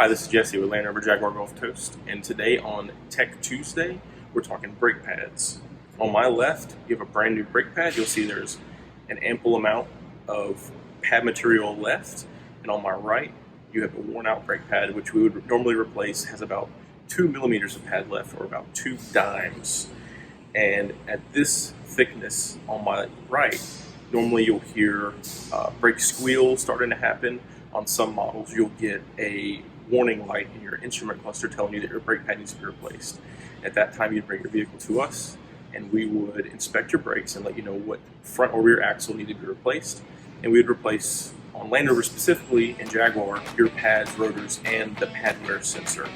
Hi, this is Jesse with Land Rover Jaguar Gulf Coast, and today on Tech Tuesday, we're talking brake pads. On my left, you have a brand new brake pad. You'll see there's an ample amount of pad material left, and on my right, you have a worn out brake pad, which we would normally replace, has about 2 millimeters of pad left, or about 2 dimes. And at this thickness on my right, normally you'll hear brake squeal starting to happen. On some models, you'll get a warning light in your instrument cluster telling you that your brake pad needs to be replaced. At that time, you'd bring your vehicle to us, and we would inspect your brakes and let you know what front or rear axle needed to be replaced. And we would replace, on Land Rover specifically, and Jaguar, your pads, rotors, and the pad wear sensor.